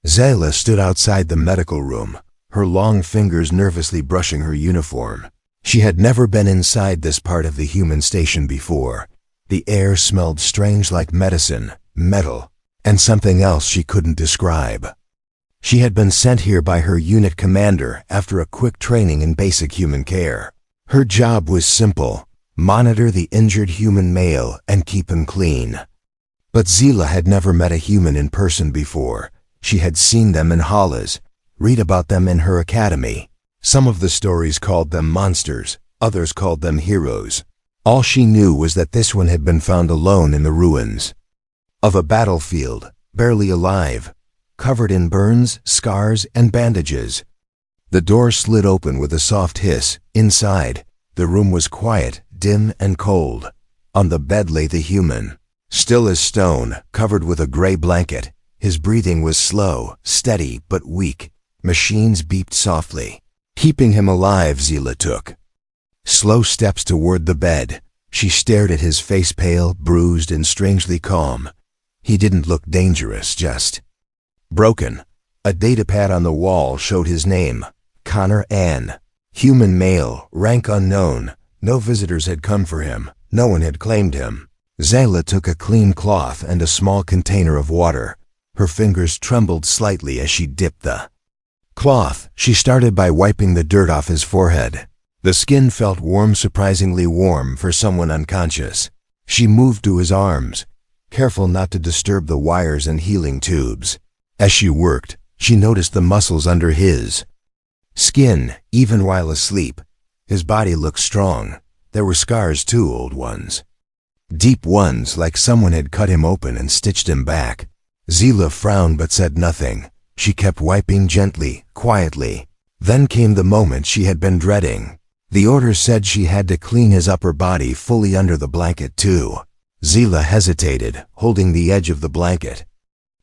Zayla stood outside the medical room, her long fingers nervously brushing her uniform. She had never been inside this part of the human station before. The air smelled strange like medicine, metal, and something else she couldn't describe. She had been sent here by her unit commander after a quick training in basic human care. Her job was simple: monitor the injured human male and keep him clean. But Zila had never met a human in person before. She had seen them in halls, read about them in her academy. Some of the stories called them monsters, others called them heroes. All she knew was that this one had been found alone in the ruins of a battlefield, barely alive, covered in burns, scars, and bandages. The door slid open with a soft hiss. Inside, the room was quiet, dim, and cold. On the bed lay the human, still as stone, covered with a gray blanket. His breathing was slow, steady, but weak. Machines beeped softly. Keeping him alive, Zila took slow steps toward the bed. She stared at his face, pale, bruised, and strangely calm. He didn't look dangerous, just broken. A datapad on the wall showed his name: Connor Ann. Human male, rank unknown. No visitors had come for him. No one had claimed him. Zayla took a clean cloth and a small container of water. Her fingers trembled slightly as she dipped the cloth. She started by wiping the dirt off his forehead. The skin felt warm, surprisingly warm for someone unconscious. She moved to his arms, careful not to disturb the wires and healing tubes. As she worked, she noticed the muscles under his skin, even while asleep. His body looked strong. There were scars too, old ones. Deep ones, like someone had cut him open and stitched him back. Zila frowned but said nothing. She kept wiping gently, quietly. Then came the moment she had been dreading. The order said she had to clean his upper body fully under the blanket too. Zila hesitated, holding the edge of the blanket.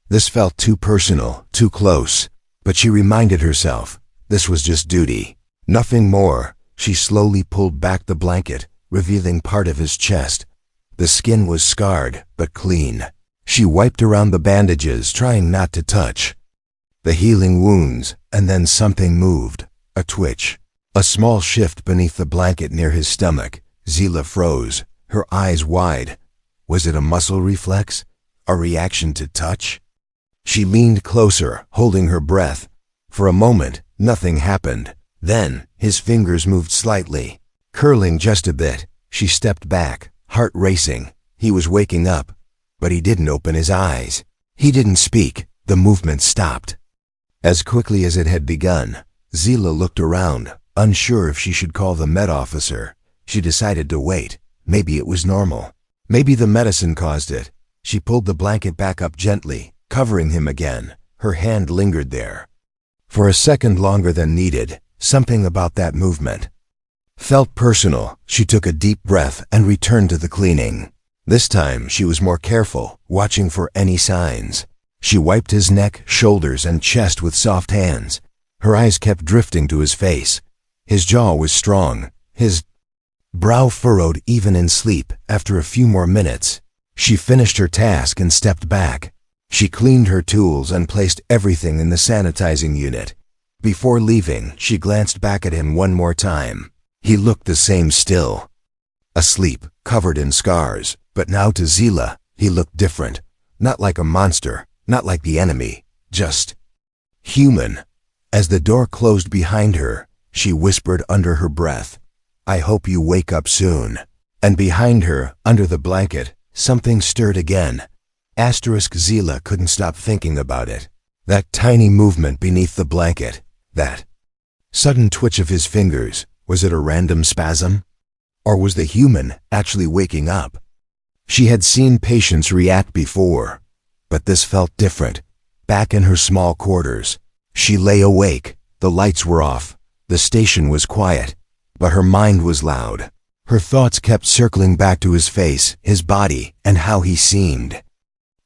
This felt too personal, too close. But she reminded herself, this was just duty, nothing more. She slowly pulled back the blanket, revealing part of his chest. The skin was scarred, but clean. She wiped around the bandages, trying not to touch the healing wounds, and then something moved. A twitch. A small shift beneath the blanket near his stomach. Zila froze, her eyes wide. Was it a muscle reflex? A reaction to touch? She leaned closer, holding her breath. For a moment, nothing happened. Then, his fingers moved slightly, curling just a bit. She stepped back, heart racing. He was waking up, but he didn't open his eyes. He didn't speak. The movement stopped. As quickly as it had begun, Zila looked around, unsure if she should call the med officer. She decided to wait. Maybe it was normal. Maybe the medicine caused it. She pulled the blanket back up gently, covering him again. Her hand lingered there for a second longer than needed. Something about that movement felt personal. She took a deep breath and returned to the cleaning. This time she was more careful, watching for any signs. She wiped his neck, shoulders, and chest with soft hands. Her eyes kept drifting to his face. His jaw was strong, his brow furrowed even in sleep. After a few more minutes, she finished her task and stepped back. She cleaned her tools and placed everything in the sanitizing unit. Before leaving, she glanced back at him one more time. He looked the same still. Asleep, covered in scars, but now to Zila, he looked different. Not like a monster, not like the enemy, just human. As the door closed behind her, she whispered under her breath, "I hope you wake up soon." And behind her, under the blanket, something stirred again. Zila couldn't stop thinking about it. That tiny movement beneath the blanket, that sudden twitch of his fingers, was it a random spasm? Or was the human actually waking up? She had seen patients react before, but this felt different. Back in her small quarters, she lay awake. The lights were off. The station was quiet, but her mind was loud. Her thoughts kept circling back to his face, his body, and how he seemed.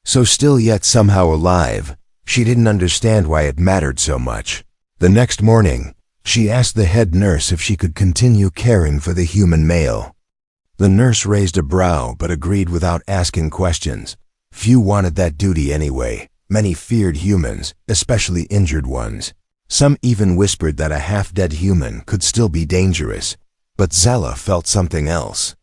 So still yet somehow alive. She didn't understand why it mattered so much. The next morning, she asked the head nurse if she could continue caring for the human male. The nurse raised a brow but agreed without asking questions. Few wanted that duty anyway. Many feared humans, especially injured ones. Some even whispered that a half-dead human could still be dangerous. But Zella felt something else.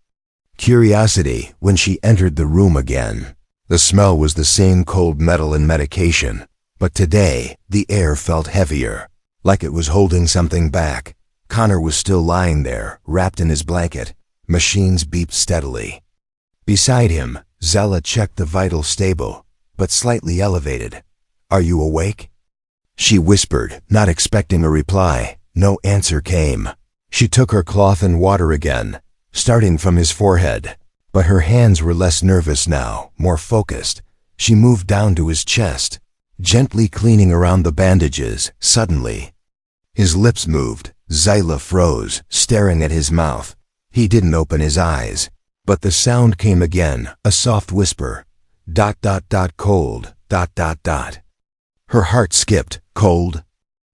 Curiosity when she entered the room again. The smell was the same cold metal and medication, but today the air felt heavier, like it was holding something back. Connor was still lying there, wrapped in his blanket. Machines beeped steadily. Beside him, Zella checked the vitals stable, but slightly elevated. "Are you awake?" She whispered, not expecting a reply. No answer came. She took her cloth and water again, starting from his forehead. But her hands were less nervous now, more focused. She moved down to his chest, gently cleaning around the bandages. Suddenly, his lips moved. Zella froze, staring at his mouth. He didn't open his eyes. But the sound came again, a soft whisper. ... cold ... Her heart skipped. Cold?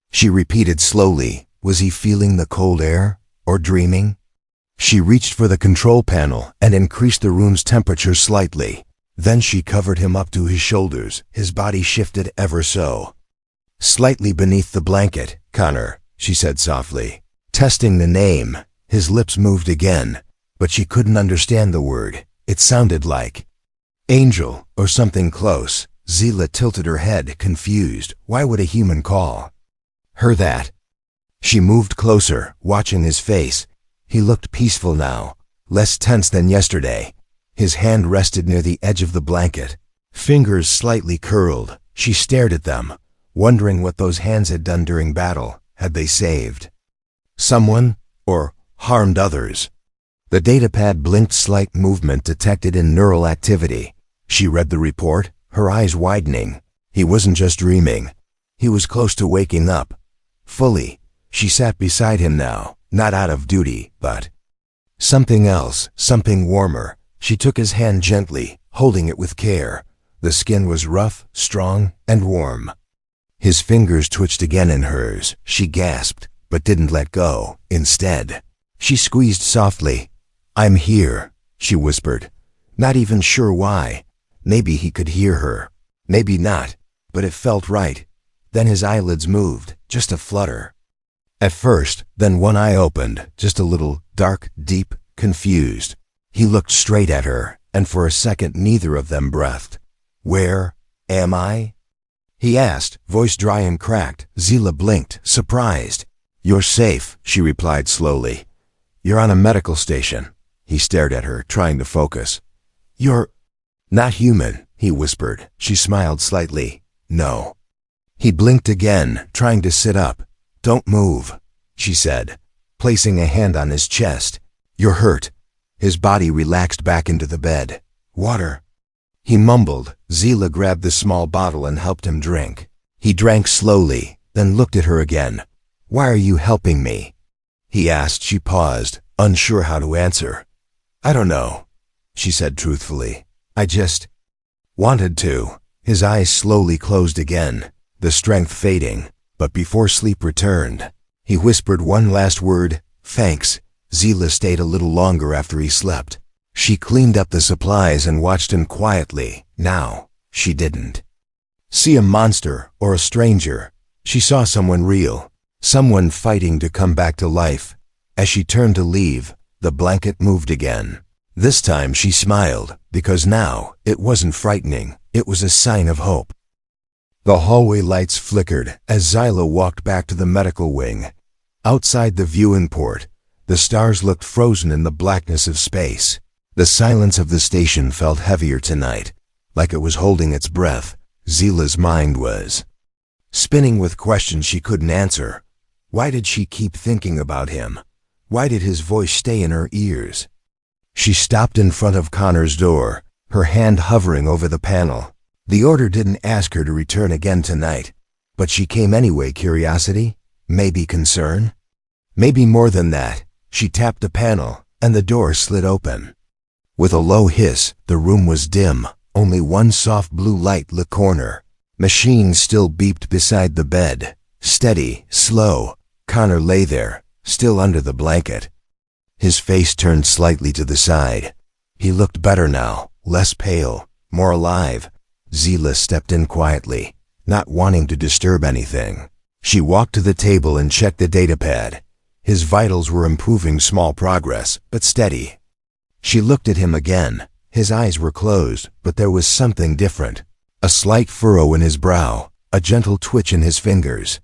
She repeated slowly. Was he feeling the cold air? Or dreaming? She reached for the control panel and increased the room's temperature slightly. Then she covered him up to his shoulders. His body shifted ever so. "Slightly beneath the blanket, Connor," she said softly. Testing the name, his lips moved again, but she couldn't understand the word. It sounded like Angel or something close. Zella tilted her head, confused. Why would a human call her that? She moved closer, watching his face. He looked peaceful now, less tense than yesterday. His hand rested near the edge of the blanket, fingers slightly curled. She stared at them, wondering what those hands had done during battle. Had they saved someone or harmed others? The datapad blinked. Slight movement detected in neural activity. She read the report, her eyes widening. He wasn't just dreaming. He was close to waking up. Fully. She sat beside him now, not out of duty, but something else, something warmer. She took his hand gently, holding it with care. The skin was rough, strong, and warm. His fingers twitched again in hers. She gasped, but didn't let go. Instead, she squeezed softly. "I'm here," she whispered, not even sure why. Maybe he could hear her. Maybe not, but it felt right. Then his eyelids moved, just a flutter. At first, then one eye opened, just a little, dark, deep, confused. He looked straight at her, and for a second neither of them breathed. "Where am I?" he asked, voice dry and cracked. Zella blinked, surprised. "You're safe," she replied slowly. "You're on a medical station." He stared at her, trying to focus. "You're not human," he whispered. She smiled slightly. "No." He blinked again, trying to sit up. "Don't move," she said, placing a hand on his chest. "You're hurt." His body relaxed back into the bed. "Water," he mumbled. Zella grabbed the small bottle and helped him drink. He drank slowly, then looked at her again. "Why are you helping me?" he asked. She paused, unsure how to answer. "I don't know," she said truthfully. "I just wanted to." His eyes slowly closed again, the strength fading. But before sleep returned, he whispered one last word, "Thanks." Zella stayed a little longer after he slept. She cleaned up the supplies and watched him quietly. Now, she didn't see a monster or a stranger. She saw someone real, someone fighting to come back to life. As she turned to leave, the blanket moved again. This time she smiled, because now it wasn't frightening, it was a sign of hope. The hallway lights flickered as Zella walked back to the medical wing. Outside the viewing port, the stars looked frozen in the blackness of space. The silence of the station felt heavier tonight, like it was holding its breath. Zella's mind was spinning with questions she couldn't answer. Why did she keep thinking about him? Why did his voice stay in her ears? She stopped in front of Connor's door, her hand hovering over the panel. The order didn't ask her to return again tonight, but she came anyway. Curiosity? Maybe concern? Maybe more than that. She tapped the panel, and the door slid open. With a low hiss, the room was dim. Only one soft blue light lit the corner. Machines still beeped beside the bed. Steady, slow. Connor lay there, still under the blanket. His face turned slightly to the side. He looked better now, less pale, more alive. Zila stepped in quietly, not wanting to disturb anything. She walked to the table and checked the datapad. His vitals were improving, small progress, but steady. She looked at him again. His eyes were closed, but there was something different. A slight furrow in his brow, a gentle twitch in his fingers.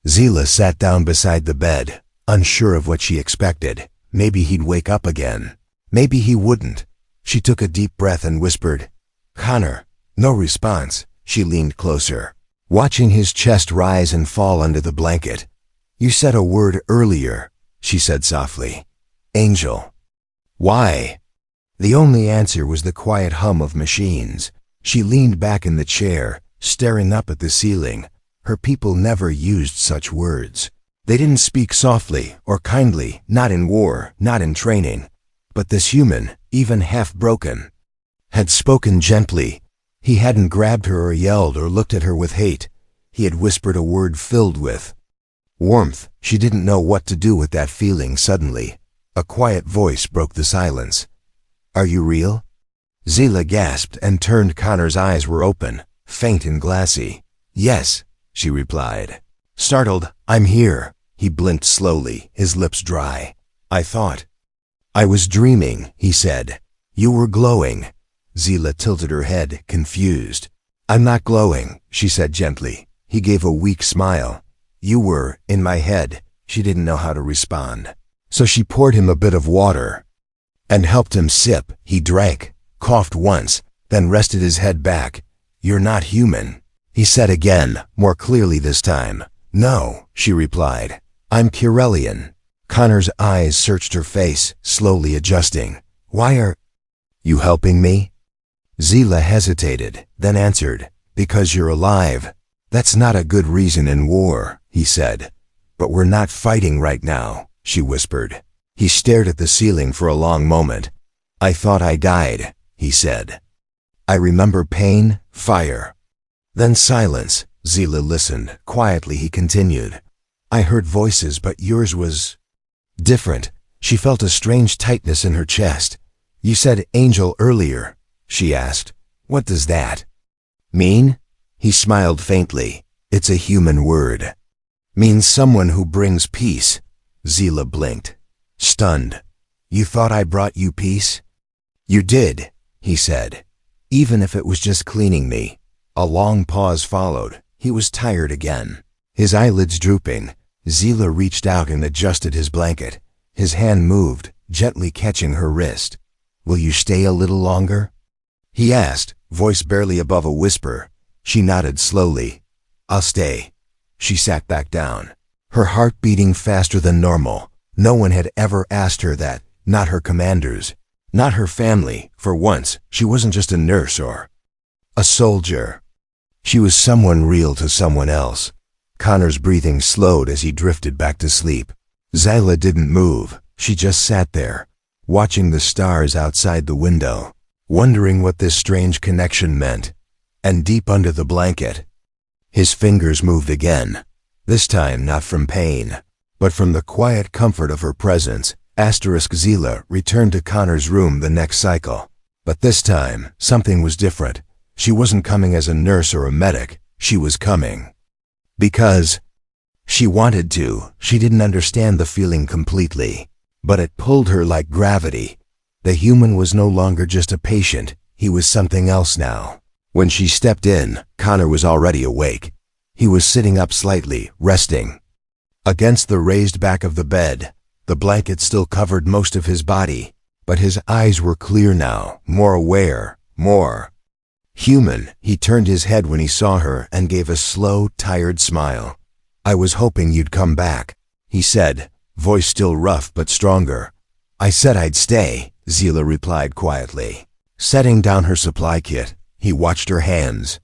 Zila sat down beside the bed, unsure of what she expected. Maybe he'd wake up again. Maybe he wouldn't. She took a deep breath and whispered, "Connor." No response. She leaned closer, watching his chest rise and fall under the blanket. "You said a word earlier," she said softly. "Angel." "Why?" The only answer was the quiet hum of machines. She leaned back in the chair, staring up at the ceiling. Her people never used such words. They didn't speak softly or kindly, not in war, not in training. But this human, even half-broken, had spoken gently. He hadn't grabbed her or yelled or looked at her with hate. He had whispered a word filled with warmth. She didn't know what to do with that feeling. Suddenly, a quiet voice broke the silence. "Are you real?" Zila gasped and turned. Connor's eyes were open, faint and glassy. "Yes," she replied. Startled, "I'm here." He blinked slowly, his lips dry. "I thought I was dreaming," he said. "You were glowing." Zila tilted her head, confused. "I'm not glowing," she said gently. He gave a weak smile. "You were, in my head." She didn't know how to respond. So she poured him a bit of water and helped him sip. He drank, coughed once, then rested his head back. "You're not human," he said again, more clearly this time. "No," she replied. "I'm Kirelian." Connor's eyes searched her face, slowly adjusting. "Why are you helping me?" Zila hesitated, then answered, "Because you're alive." "That's not a good reason in war," he said. "But we're not fighting right now," she whispered. He stared at the ceiling for a long moment. "I thought I died," he said. "I remember pain, fire." Then silence. Zila listened. Quietly he continued, "I heard voices, but yours was different." She felt a strange tightness in her chest. "You said angel earlier," she asked. "What does that mean?" He smiled faintly. "It's a human word. Means someone who brings peace." Zila blinked, stunned. "You thought I brought you peace?" "You did," he said. "Even if it was just cleaning me." A long pause followed. He was tired again, his eyelids drooping. Zila reached out and adjusted his blanket. His hand moved, gently catching her wrist. "Will you stay a little longer?" he asked, voice barely above a whisper. She nodded slowly. "I'll stay." She sat back down, her heart beating faster than normal. No one had ever asked her that, not her commanders, not her family. For once, she wasn't just a nurse or a soldier. She was someone real to someone else. Connor's breathing slowed as he drifted back to sleep. Zila didn't move. She just sat there, watching the stars outside the window, wondering what this strange connection meant. And deep under the blanket, his fingers moved again. This time not from pain, but from the quiet comfort of her presence. Zila returned to Connor's room the next cycle. But this time, something was different. She wasn't coming as a nurse or a medic. She was coming because she wanted to. She didn't understand the feeling completely, but it pulled her like gravity. The human was no longer just a patient. He was something else now. When she stepped in, Connor was already awake. He was sitting up slightly, resting against the raised back of the bed. The blanket still covered most of his body, but his eyes were clear now, more aware, more human. He turned his head when he saw her and gave a slow, tired smile. "I was hoping you'd come back," he said, voice still rough but stronger. "I said I'd stay," Zila replied quietly. Setting down her supply kit, he watched her hands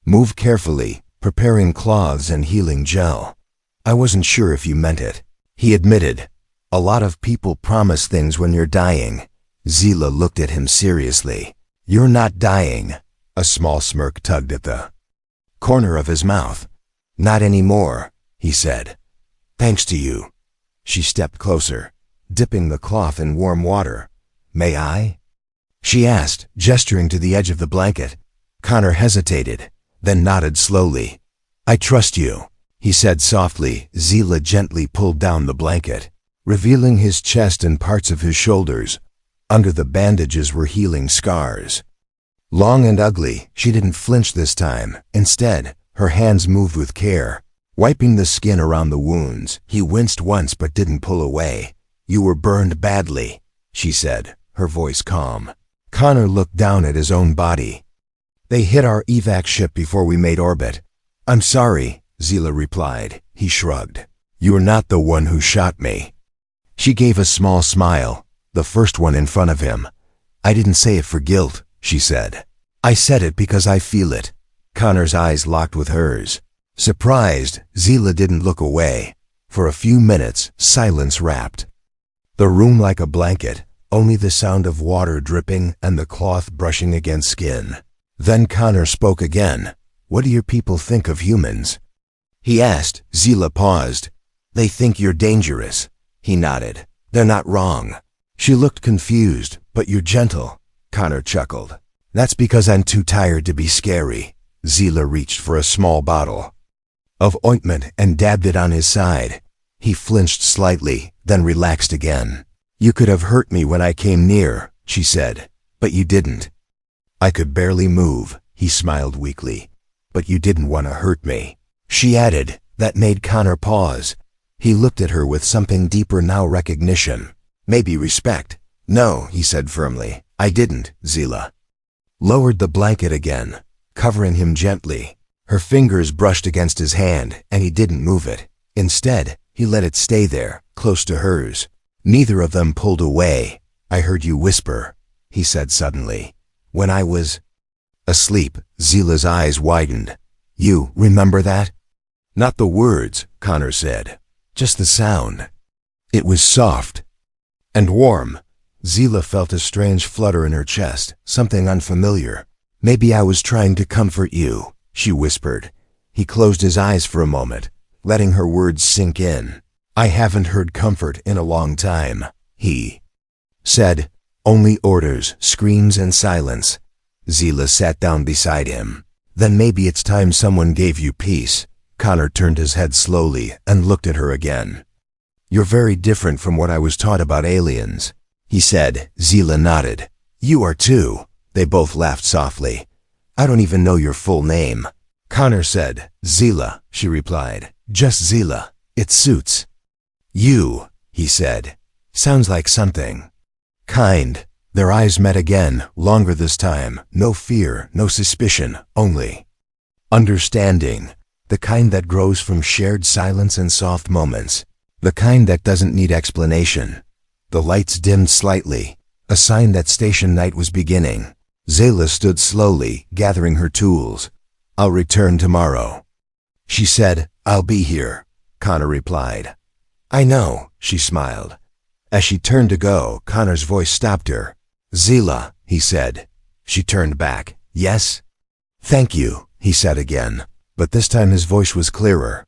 move carefully, preparing cloths and healing gel. "I wasn't sure if you meant it," he admitted. "A lot of people promise things when you're dying." Zila looked at him seriously. "You're not dying." A small smirk tugged at the corner of his mouth. "Not anymore," he said. "Thanks to you." She stepped closer, dipping the cloth in warm water. "May I?" she asked, gesturing to the edge of the blanket. Connor hesitated, then nodded slowly. I trust you, he said softly. Zila gently pulled down the blanket, revealing his chest and parts of his shoulders. Under the bandages were healing scars. Long and ugly, she didn't flinch this time. Instead, her hands moved with care, wiping the skin around the wounds. He winced once but didn't pull away. You were burned badly, she said, her voice calm. Connor looked down at his own body. They hit our evac ship before we made orbit. I'm sorry, Zila replied. He shrugged. You're not the one who shot me. She gave a small smile, the first one in front of him. I didn't say it for guilt, she said. I said it because I feel it. Connor's eyes locked with hers. Surprised, Zila didn't look away. For a few minutes, silence wrapped the room like a blanket, only the sound of water dripping and the cloth brushing against skin. Then Connor spoke again. What do your people think of humans? He asked. Zila paused. They think you're dangerous. He nodded. They're not wrong. She looked confused. But you're gentle. Connor chuckled. That's because I'm too tired to be scary. Zila reached for a small bottle of ointment and dabbed it on his side. He flinched slightly, then relaxed again. You could have hurt me when I came near, she said, but you didn't. I could barely move, he smiled weakly, but you didn't want to hurt me. She added. That made Connor pause. He looked at her with something deeper now, recognition. Maybe respect. No, he said firmly. I didn't. Zila lowered the blanket again, covering him gently. Her fingers brushed against his hand, and he didn't move it. Instead, he let it stay there, close to hers. Neither of them pulled away. I heard you whisper, he said suddenly. When I was asleep. Zila's eyes widened. You remember that? Not the words, Connor said. Just the sound. It was soft and warm. Zila felt a strange flutter in her chest, something unfamiliar. Maybe I was trying to comfort you, she whispered. He closed his eyes for a moment, letting her words sink in. I haven't heard comfort in a long time, he said. Only orders, screams, and silence. Zila sat down beside him. Then maybe it's time someone gave you peace. Connor turned his head slowly and looked at her again. You're very different from what I was taught about aliens, he said. Zila nodded. You are too. They both laughed softly. I don't even know your full name. Connor said. Zila, she replied. Just Zila. It suits. You, he said. Sounds like something kind. Their eyes met again, longer this time. No fear, no suspicion, only understanding. The kind that grows from shared silence and soft moments. The kind that doesn't need explanation. The lights dimmed slightly, a sign that station night was beginning. Zila stood slowly, gathering her tools. I'll return tomorrow, she said. I'll be here, Connor replied. I know, she smiled. As she turned to go, Connor's voice stopped her. Zila, he said. She turned back. Yes? Thank you, he said again, but this time his voice was clearer,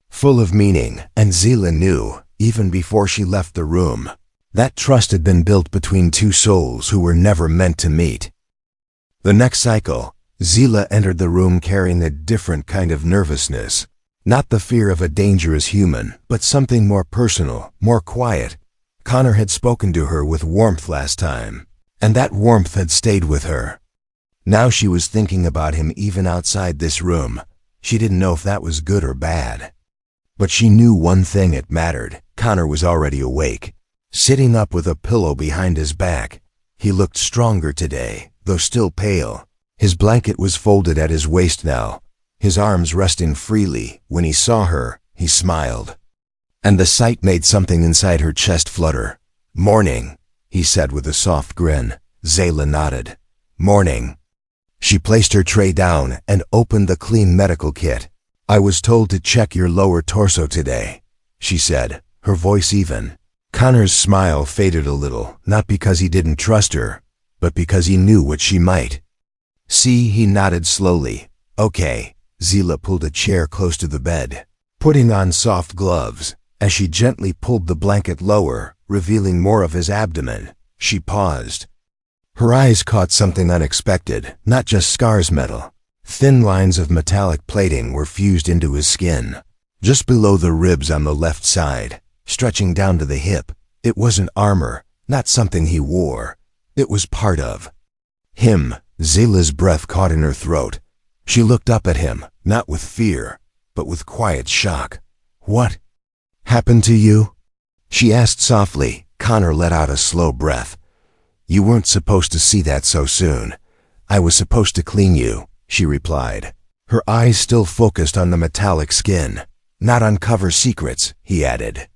full of meaning, and Zila knew, even before she left the room, that trust had been built between two souls who were never meant to meet. The next cycle, Zila entered the room carrying a different kind of nervousness. Not the fear of a dangerous human, but something more personal, more quiet. Connor had spoken to her with warmth last time, and that warmth had stayed with her. Now she was thinking about him even outside this room. She didn't know if that was good or bad. But she knew one thing, it mattered. Connor was already awake, sitting up with a pillow behind his back. He looked stronger today, though still pale. His blanket was folded at his waist now, his arms resting freely. When he saw her, he smiled, and the sight made something inside her chest flutter. Morning, he said with a soft grin. Zila nodded. Morning. She placed her tray down and opened the clean medical kit. I was told to check your lower torso today, she said, her voice even. Connor's smile faded a little, not because he didn't trust her, but because he knew what she might see. He nodded slowly. Okay. Zila pulled a chair close to the bed, putting on soft gloves. As she gently pulled the blanket lower, revealing more of his abdomen, she paused. Her eyes caught something unexpected, not just Scar's metal. Thin lines of metallic plating were fused into his skin. Just below the ribs on the left side, stretching down to the hip, it wasn't armor, not something he wore. It was part of him. Zila's breath caught in her throat. She looked up at him, not with fear, but with quiet shock. "What happened to you?" she asked softly. Connor let out a slow breath. "You weren't supposed to see that so soon. I was supposed to clean you," she replied, her eyes still focused on the metallic skin. "Not uncover secrets," he added.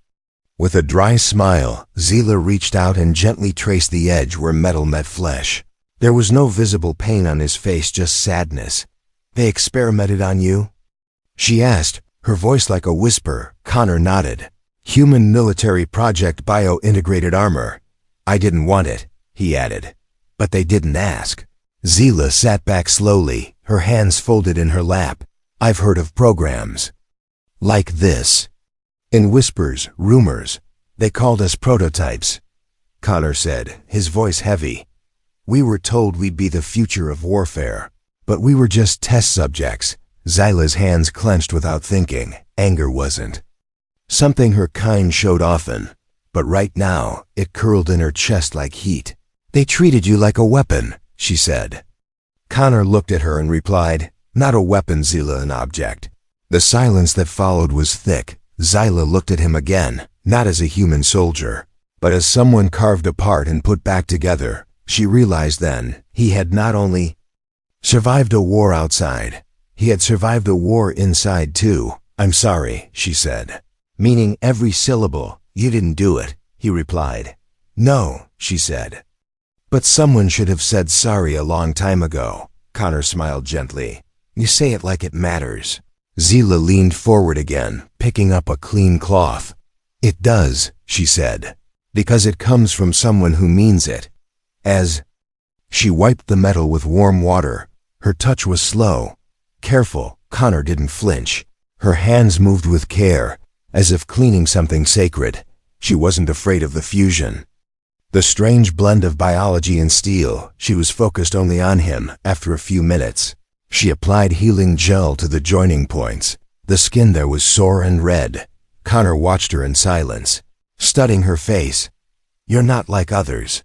With a dry smile, Zila reached out and gently traced the edge where metal met flesh. There was no visible pain on his face, just sadness. "They experimented on you?" she asked, her voice like a whisper. Connor nodded. "Human military project, bio-integrated armor. I didn't want it," he added. "But they didn't ask." Zila sat back slowly, her hands folded in her lap. "I've heard of programs like this. In whispers, rumors. They called us prototypes," Connor said, his voice heavy. "We were told we'd be the future of warfare. But we were just test subjects." Zila's hands clenched without thinking. Anger wasn't something her kind showed often, but right now it curled in her chest like heat. "They treated you like a weapon," she said. Connor looked at her and replied, "Not a weapon, Zila, an object." The silence that followed was thick. Zila looked at him again, not as a human soldier, but as someone carved apart and put back together. She realized then, he had not only survived a war outside, he had survived a war inside too. "I'm sorry," she said. Meaning every syllable. "You didn't do it," he replied. "No," she said. "But someone should have said sorry a long time ago." Connor smiled gently. "You say it like it matters." Zila leaned forward again, picking up a clean cloth. "It does," she said, "because it comes from someone who means it." As she wiped the metal with warm water, her touch was slow, careful. Connor didn't flinch. Her hands moved with care, as if cleaning something sacred. She wasn't afraid of the fusion. The strange blend of biology and steel. She was focused only on him. After a few minutes, she applied healing gel to the joining points. The skin there was sore and red. Connor watched her in silence, studying her face. "You're not like others,"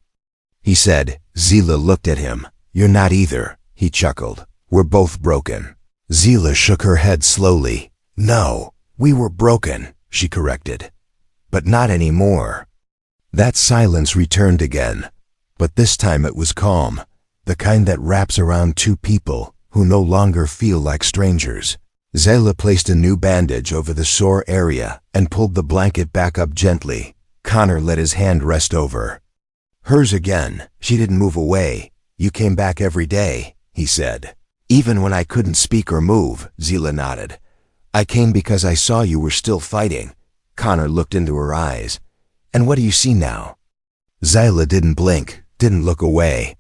he said. Zila looked at him. "You're not either," he chuckled. "We're both broken." Zila shook her head slowly. "No, we were broken," she corrected. "But not anymore." That silence returned again, but this time it was calm, the kind that wraps around two people who no longer feel like strangers. Zila placed a new bandage over the sore area and pulled the blanket back up gently. Connor let his hand rest over hers again. She didn't move away. "You came back every day," he said. "Even when I couldn't speak or move," Zila nodded. "I came because I saw you were still fighting." Connor looked into her eyes. "And what do you see now?" Zila didn't blink, didn't look away.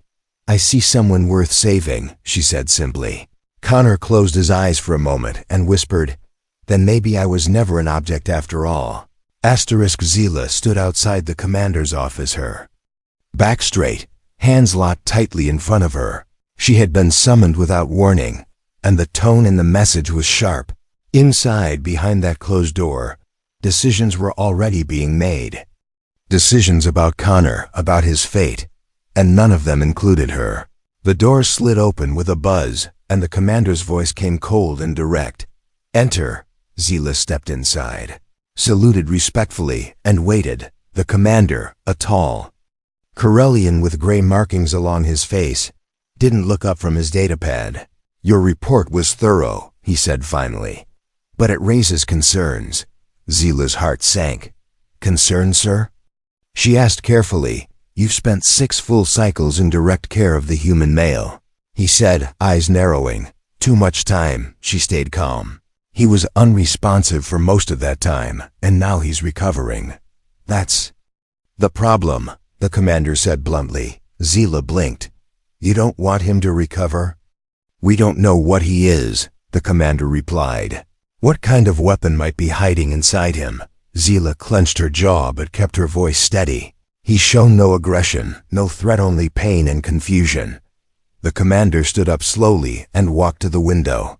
"I see someone worth saving," she said simply. Connor closed his eyes for a moment and whispered, "Then maybe I was never an object after all." Zila stood outside the commander's office, her back straight, hands locked tightly in front of her. She had been summoned without warning, and the tone in the message was sharp. Inside, behind that closed door, decisions were already being made. Decisions about Connor, about his fate, and none of them included her. The door slid open with a buzz, and the commander's voice came cold and direct. "Enter." Zila stepped inside, saluted respectfully, and waited. The commander, a tall Corellian with gray markings along his face, didn't look up from his datapad. "Your report was thorough," he said finally, "but it raises concerns." Zila's heart sank. "Concerns, sir?" She asked carefully. "You've spent 6 full cycles in direct care of the human male," he said, eyes narrowing. "Too much time." She stayed calm. "He was unresponsive for most of that time, and now he's recovering." "That's the problem," the commander said bluntly. Zila blinked. "You don't want him to recover?" "We don't know what he is," the commander replied. "What kind of weapon might be hiding inside him?" Zila clenched her jaw but kept her voice steady. He's shown no aggression, no threat, only pain and confusion. The commander stood up slowly and walked to the window.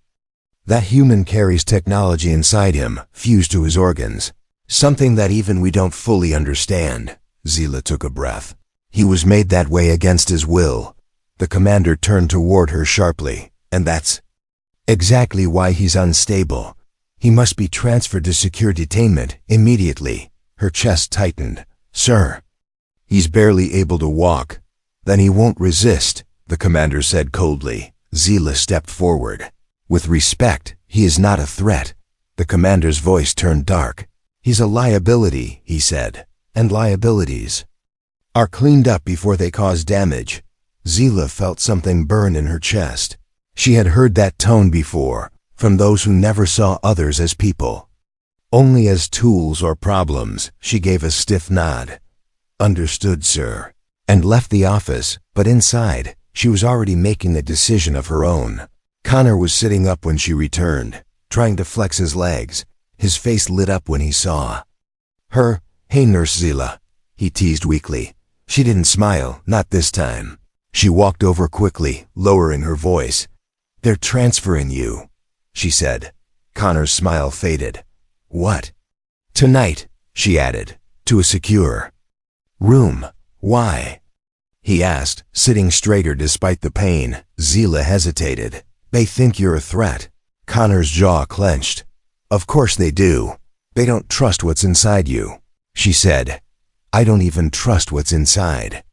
That human carries technology inside him, fused to his organs. Something that even we don't fully understand. Zila took a breath. He was made that way against his will. The commander turned toward her sharply. And that's exactly why he's unstable. He must be transferred to secure detainment immediately. Her chest tightened. Sir. He's barely able to walk. Then he won't resist, the commander said coldly. Zila stepped forward. With respect, he is not a threat. The commander's voice turned dark. He's a liability, he said. And liabilities are cleaned up before they cause damage. Zila felt something burn in her chest. She had heard that tone before, from those who never saw others as people, only as tools or problems. She gave a stiff nod. Understood, sir, and left the office, but inside, she was already making a decision of her own. Connor was sitting up when she returned, trying to flex his legs. His face lit up when he saw her. Hey, Nurse Zila, he teased weakly. She didn't smile, not this time. She walked over quickly, lowering her voice. They're transferring you, she said. Connor's smile faded. What? Tonight, she added, to a secure room. Why? He asked, sitting straighter despite the pain. Zila hesitated. They think you're a threat. Connor's jaw clenched. Of course they do. They don't trust what's inside you, she said. I don't even trust what's inside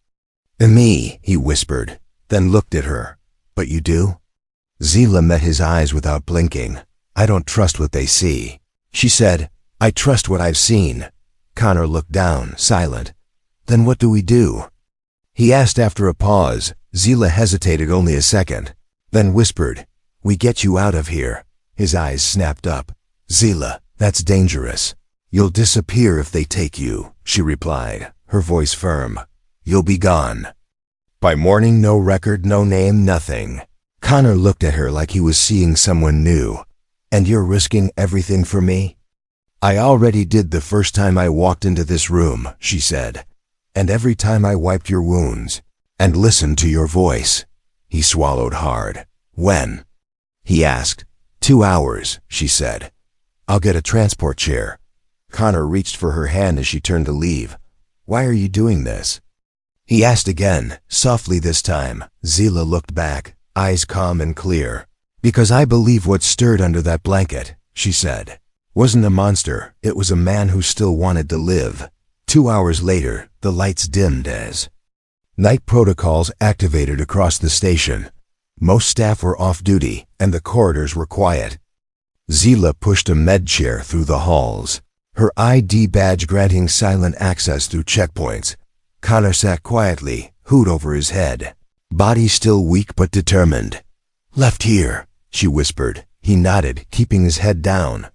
me, he whispered, then looked at her. But you do? Zila met his eyes without blinking. I don't trust what they see, she said. I trust what I've seen. Connor looked down, silent. Then what do we do? He asked after a pause. Zila hesitated only a second, then whispered, we get you out of here. His eyes snapped up. Zila, that's dangerous. You'll disappear if they take you, she replied, her voice firm. You'll be gone. By morning, no record, no name, nothing. Connor looked at her like he was seeing someone new. And you're risking everything for me? I already did the first time I walked into this room, she said. And every time I wiped your wounds and listened to your voice. He swallowed hard. When? He asked. 2 hours, she said. I'll get a transport chair. Connor reached for her hand as she turned to leave. Why are you doing this? He asked again, softly this time. Zila looked back, eyes calm and clear. Because I believe what stirred under that blanket, she said, wasn't a monster. It was a man who still wanted to live. 2 hours later, the lights dimmed as night protocols activated across the station. Most staff were off duty, and the corridors were quiet. Zila pushed a med chair through the halls, her ID badge granting silent access through checkpoints. Connor sat quietly, hood over his head, body still weak but determined. Left here, she whispered. He nodded, keeping his head down.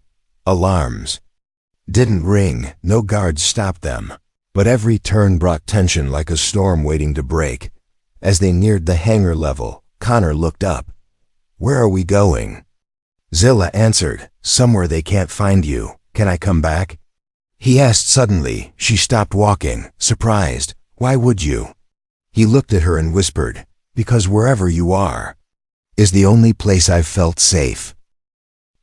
Alarms didn't ring, no guards stopped them, but every turn brought tension like a storm waiting to break. As they neared the hangar level, Connor looked up. Where are we going? Zila answered, somewhere they can't find you. Can I come back? He asked suddenly. She stopped walking, surprised. Why would you? He looked at her and whispered, because wherever you are is the only place I've felt safe.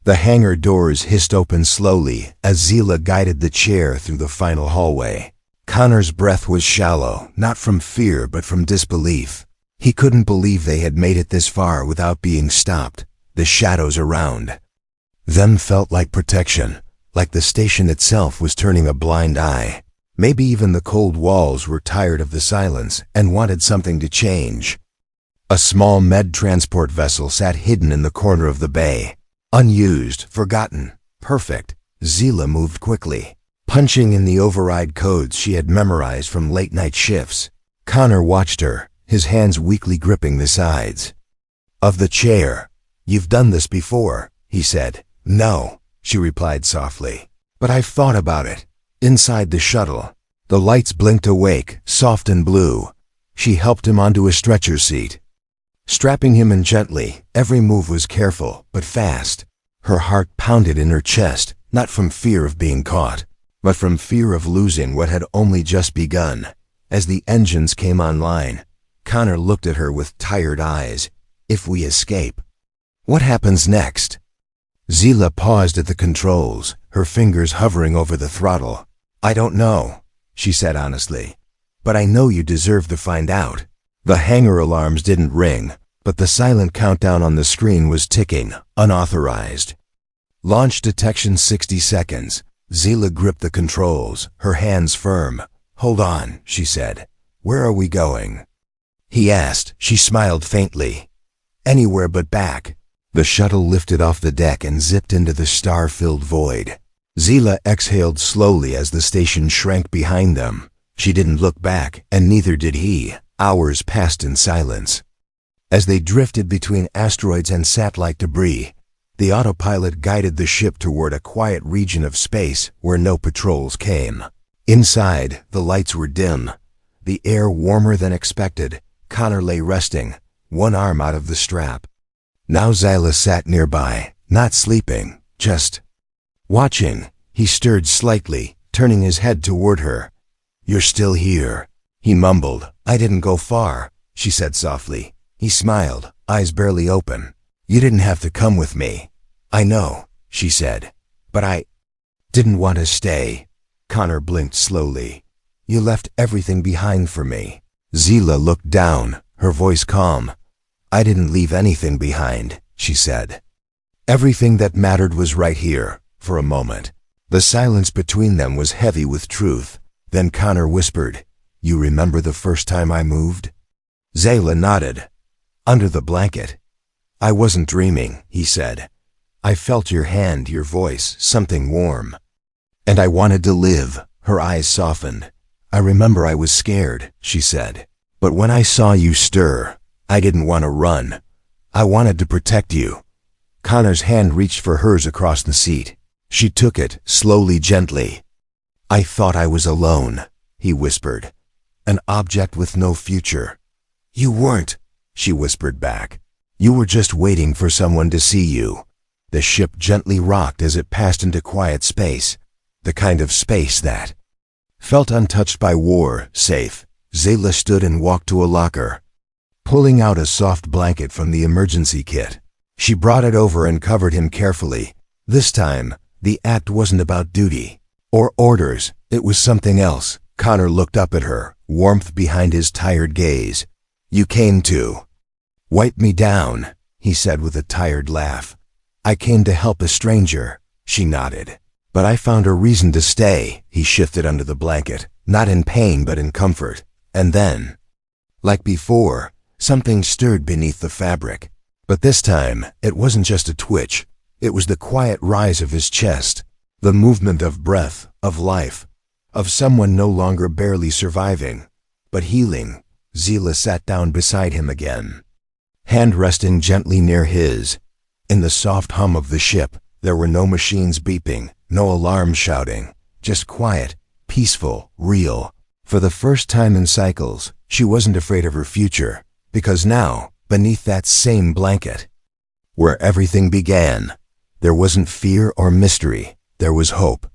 The hangar doors hissed open slowly as Zila guided the chair through the final hallway. Connor's breath was shallow, not from fear but from disbelief. He couldn't believe they had made it this far without being stopped. The shadows around them felt like protection, like the station itself was turning a blind eye. Maybe even the cold walls were tired of the silence and wanted something to change. A small med transport vessel sat hidden in the corner of the bay. Unused, forgotten, perfect. Zila moved quickly, punching in the override codes she had memorized from late-night shifts. Connor watched her, his hands weakly gripping the sides of the chair. You've done this before, he said. No, she replied softly. But I've thought about it. Inside the shuttle, the lights blinked awake, soft and blue. She helped him onto a stretcher seat, strapping him in gently. Every move was careful, but fast. Her heart pounded in her chest, not from fear of being caught, but from fear of losing what had only just begun. As the engines came online, Connor looked at her with tired eyes. If we escape, what happens next? Zila paused at the controls, her fingers hovering over the throttle. I don't know, she said honestly. But I know you deserve to find out. The hangar alarms didn't ring, but the silent countdown on the screen was ticking, unauthorized. Launch detection 60 seconds. Zila gripped the controls, her hands firm. Hold on, she said. Where are we going? He asked. She smiled faintly. Anywhere but back. The shuttle lifted off the deck and zipped into the star-filled void. Zila exhaled slowly as the station shrank behind them. She didn't look back, and neither did he. Hours passed in silence. As they drifted between asteroids and satellite debris, the autopilot guided the ship toward a quiet region of space where no patrols came. Inside, the lights were dim, the air warmer than expected. Connor lay resting, one arm out of the strap. Now Zila sat nearby, not sleeping, just watching. He stirred slightly, turning his head toward her. You're still here, he mumbled. I didn't go far, she said softly. He smiled, eyes barely open. You didn't have to come with me. I know, she said, but I didn't want to stay. Connor blinked slowly. You left everything behind for me. Zila looked down, her voice calm. I didn't leave anything behind, she said. Everything that mattered was right here, for a moment. The silence between them was heavy with truth. Then Connor whispered, You remember the first time I moved? Zila nodded. Under the blanket. I wasn't dreaming, he said. I felt your hand, your voice, something warm. And I wanted to live. Her eyes softened. I remember I was scared, she said. But when I saw you stir, I didn't want to run. I wanted to protect you. Connor's hand reached for hers across the seat. She took it, slowly, gently. I thought I was alone, he whispered. An object with no future. You weren't, she whispered back. You were just waiting for someone to see you. The ship gently rocked as it passed into quiet space, the kind of space that felt untouched by war, safe. Zila stood and walked to a locker, pulling out a soft blanket from the emergency kit. She brought it over and covered him carefully. This time, the act wasn't about duty or orders, it was something else. Connor looked up at her, warmth behind his tired gaze. You came to wipe me down, he said with a tired laugh. I came to help a stranger, she nodded. But I found a reason to stay. He shifted under the blanket, not in pain but in comfort. And then, like before, something stirred beneath the fabric. But this time, it wasn't just a twitch. It was the quiet rise of his chest, the movement of breath, of life, of someone no longer barely surviving, but healing. Zila sat down beside him again, hand resting gently near his. In the soft hum of the ship, there were no machines beeping, no alarms shouting, just quiet, peaceful, real. For the first time in cycles, she wasn't afraid of her future, because now, beneath that same blanket, where everything began, there wasn't fear or mystery, there was hope.